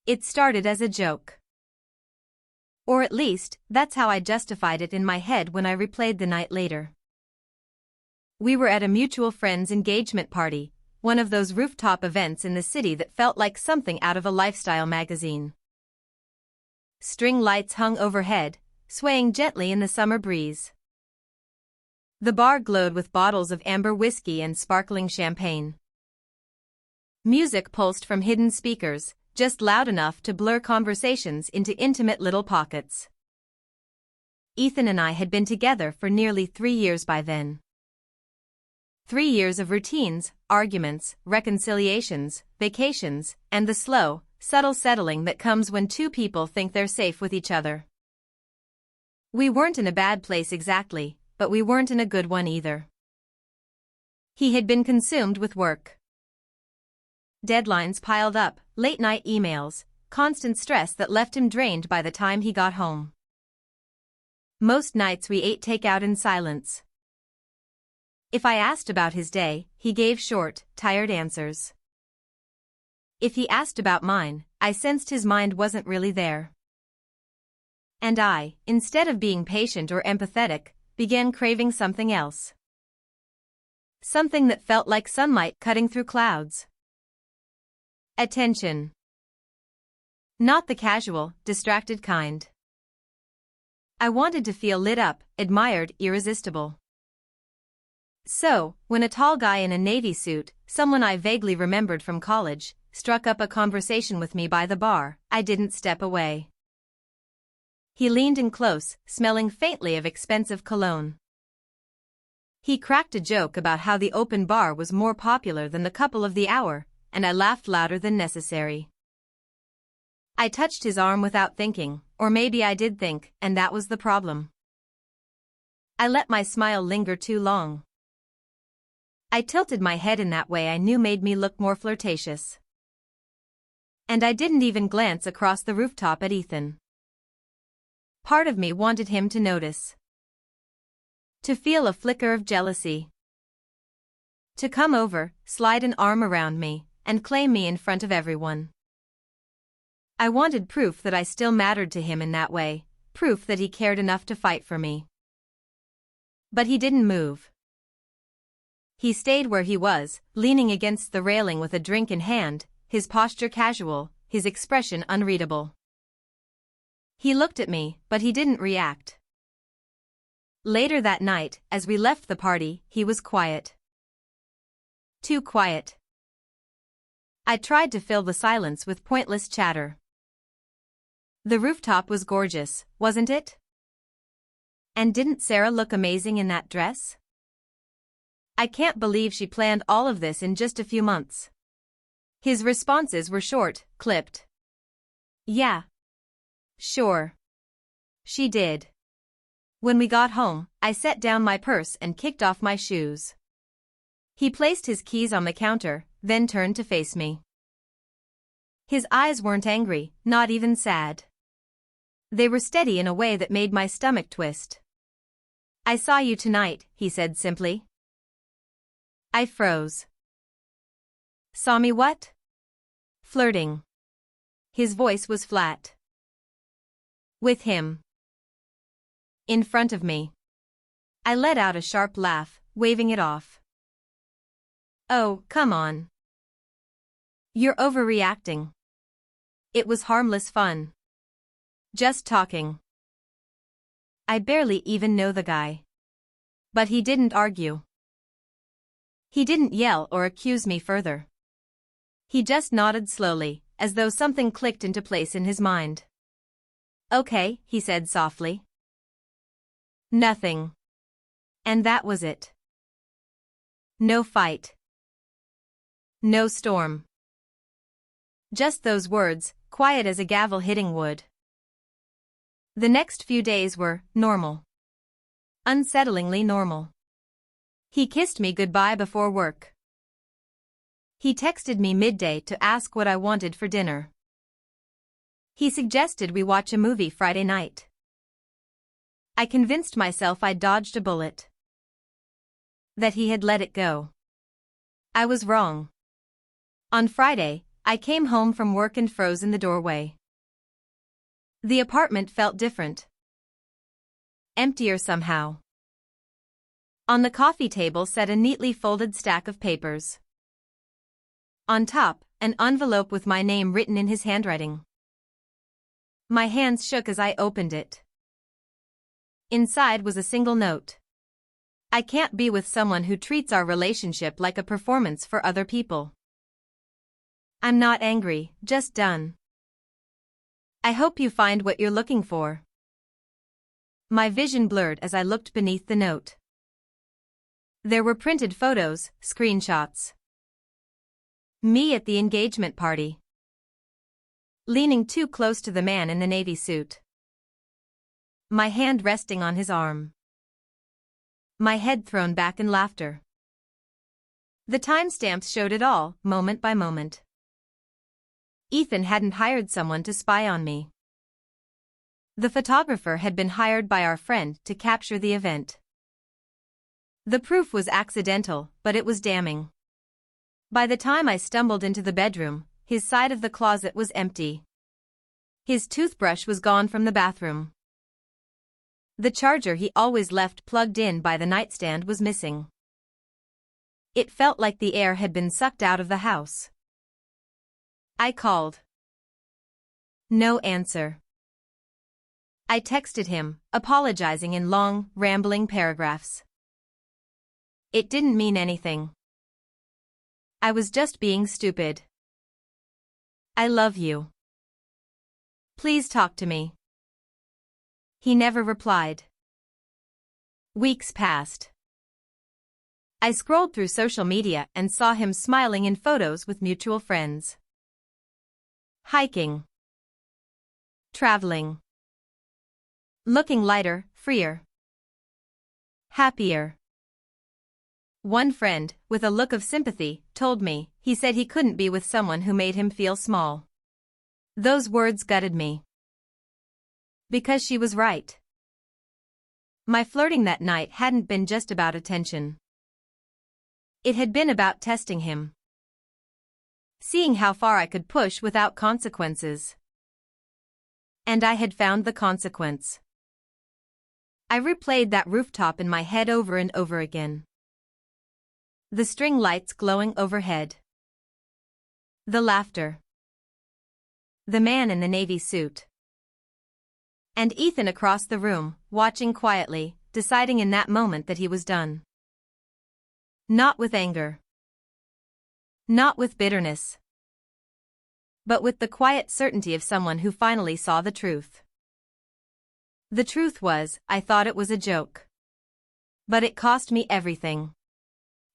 It started as a joke. Or at least, that's how I justified it in my head when I replayed the night later. We were at a mutual friend's engagement party, one of those rooftop events in the city that felt like something out of a lifestyle magazine. String lights hung overhead, swaying gently in the summer breeze. The bar glowed with bottles of amber whiskey and sparkling champagne. Music pulsed from hidden speakers, just loud enough to blur conversations into intimate little pockets. Ethan and I had been together for nearly 3 years by then. 3 years of routines, arguments, reconciliations, vacations, and the slow, subtle settling that comes when two people think they're safe with each other. We weren't in a bad place exactly, but we weren't in a good one either. He had been consumed with work. Deadlines piled up, late-night emails, constant stress that left him drained by the time he got home. Most nights we ate takeout in silence. If I asked about his day, he gave short, tired answers. If he asked about mine, I sensed his mind wasn't really there. And I, instead of being patient or empathetic, began craving something else. Something that felt like sunlight cutting through clouds. Attention. Not the casual, distracted kind. I wanted to feel lit up, admired, irresistible. So, when a tall guy in a navy suit, someone I vaguely remembered from college, struck up a conversation with me by the bar, I didn't step away. He leaned in close, smelling faintly of expensive cologne. He cracked a joke about how the open bar was more popular than the couple of the hour, and I laughed louder than necessary. I touched his arm without thinking, or maybe I did think, and that was the problem. I let my smile linger too long. I tilted my head in that way I knew made me look more flirtatious. And I didn't even glance across the rooftop at Ethan. Part of me wanted him to notice. To feel a flicker of jealousy. To come over, slide an arm around me, and claim me in front of everyone. I wanted proof that I still mattered to him in that way, proof that he cared enough to fight for me. But he didn't move. He stayed where he was, leaning against the railing with a drink in hand, his posture casual, his expression unreadable. He looked at me, but he didn't react. Later that night, as we left the party, he was quiet. Too quiet. I tried to fill the silence with pointless chatter. The rooftop was gorgeous, wasn't it? And didn't Sarah look amazing in that dress? I can't believe she planned all of this in just a few months. His responses were short, clipped. Yeah. Sure. She did. When we got home, I set down my purse and kicked off my shoes. He placed his keys on the counter, then turned to face me. His eyes weren't angry, not even sad. They were steady in a way that made my stomach twist. I saw you tonight, he said simply. I froze. Saw me what? Flirting. His voice was flat. With him. In front of me. I let out a sharp laugh, waving it off. Oh, come on. You're overreacting. It was harmless fun. Just talking. I barely even know the guy. But he didn't argue. He didn't yell or accuse me further. He just nodded slowly, as though something clicked into place in his mind. Okay, he said softly. Nothing. And that was it. No fight. No storm. Just those words, quiet as a gavel hitting wood. The next few days were normal. Unsettlingly normal. He kissed me goodbye before work. He texted me midday to ask what I wanted for dinner. He suggested we watch a movie Friday night. I convinced myself I'd dodged a bullet. That he had let it go. I was wrong. On Friday, I came home from work and froze in the doorway. The apartment felt different. Emptier somehow. On the coffee table sat a neatly folded stack of papers. On top, an envelope with my name written in his handwriting. My hands shook as I opened it. Inside was a single note. I can't be with someone who treats our relationship like a performance for other people. I'm not angry, just done. I hope you find what you're looking for. My vision blurred as I looked beneath the note. There were printed photos, screenshots. Me at the engagement party. Leaning too close to the man in the navy suit. My hand resting on his arm. My head thrown back in laughter. The timestamps showed it all, moment by moment. Ethan hadn't hired someone to spy on me. The photographer had been hired by our friend to capture the event. The proof was accidental, but it was damning. By the time I stumbled into the bedroom, his side of the closet was empty. His toothbrush was gone from the bathroom. The charger he always left plugged in by the nightstand was missing. It felt like the air had been sucked out of the house. I called. No answer. I texted him, apologizing in long, rambling paragraphs. It didn't mean anything. I was just being stupid. I love you. Please talk to me. He never replied. Weeks passed. I scrolled through social media and saw him smiling in photos with mutual friends. Hiking. Traveling. Looking lighter, freer. Happier. One friend, with a look of sympathy, told me, he said he couldn't be with someone who made him feel small. Those words gutted me. Because she was right. My flirting that night hadn't been just about attention. It had been about testing him. Seeing how far I could push without consequences. And I had found the consequence. I replayed that rooftop in my head over and over again. The string lights glowing overhead. The laughter. The man in the navy suit. And Ethan across the room, watching quietly, deciding in that moment that he was done. Not with anger. Not with bitterness. But with the quiet certainty of someone who finally saw the truth. The truth was, I thought it was a joke. But it cost me everything.